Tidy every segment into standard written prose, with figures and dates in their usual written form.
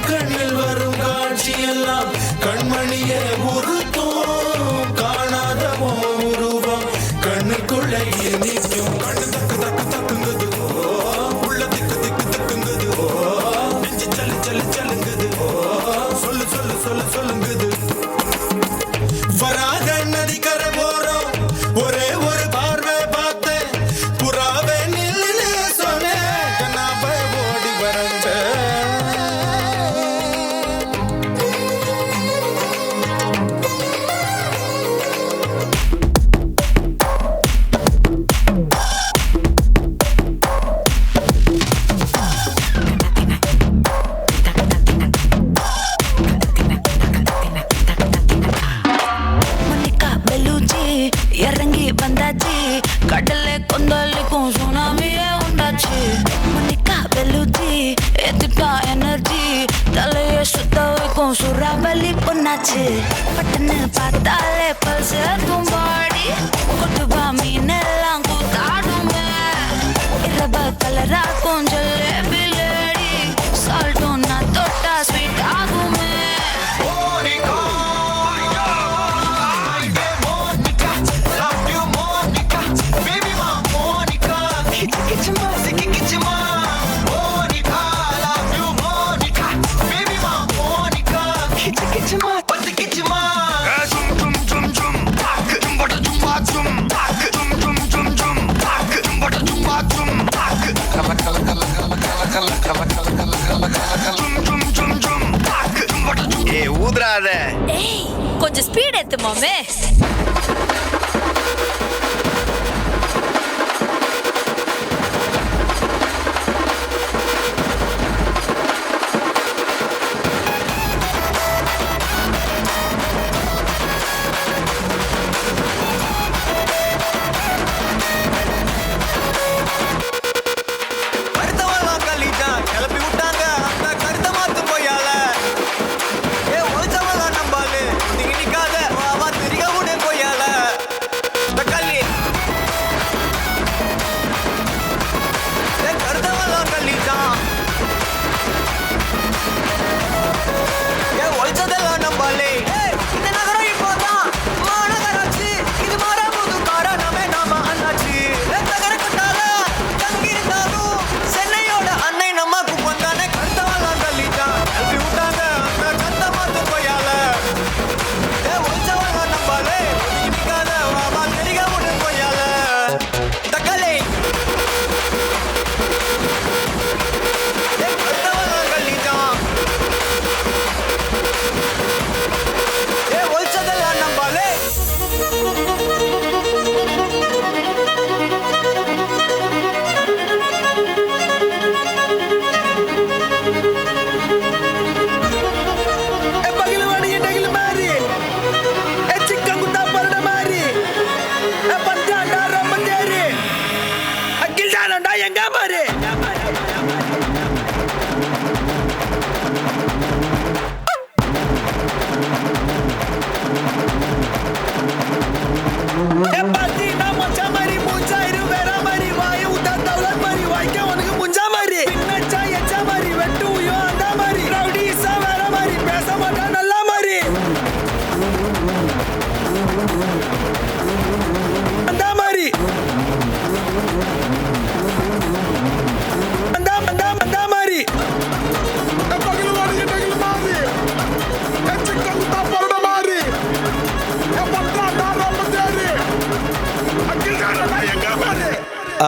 கண்ணில் வரும் காட்சி எல்லாம் கண்மணியே உருத்தும் காணாத உருவம் கண்ணுக்குள்ள நிற்கும் கண்ணு தக்கு தக்கு தக்குங்குது உள்ள திக்கு திக்கு தக்குங்குது நெஞ்சு சல்லு சல்லு சல்லுங்குது சொல்லு சொல்லு சொல்லு சொல்லுங்குது வராத நதிக்கரை போறோம் ஒரே ஒரு பார்வை பார்த்தேன் புறாவே நில்லு சொன்னேன் கண்ணாப்ப ஓடி வரஞ்ச இறங்கி வந்தாச்சு கடலை கொந்தளிக்கும் சுனாமியே உண்டாச்சு மணிக்கா வெளுச்சி எதுக்கா எனர்ஜி தலைய சுத்த வைக்கும் சுறாவலி பொண்ணாச்சு பட்டன்னு பார்த்தாலே பல்ஸ் தும்பாடி கொட்டுபா மீன் எல்லாம் கூத்தாடுமே இரவ கலராக்கும் ஜல்லேபி லேடி சால்ட்டும் நான் தொட்டா ஸ்வீட் ஆகுமே ஊதுறாத கொஞ்சம் ஸ்பீட் ஏத்து மாமே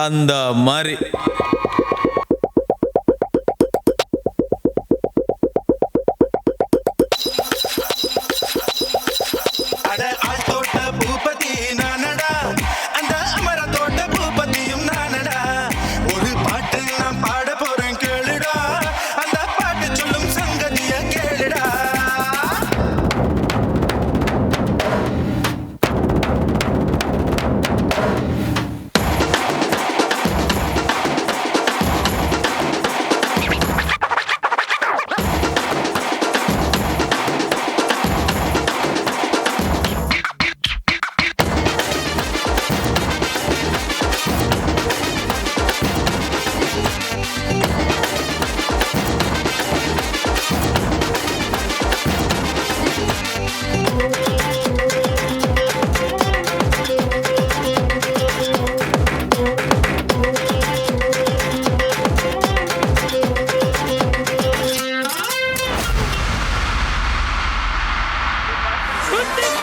அந்த மாதிரி சுத்தி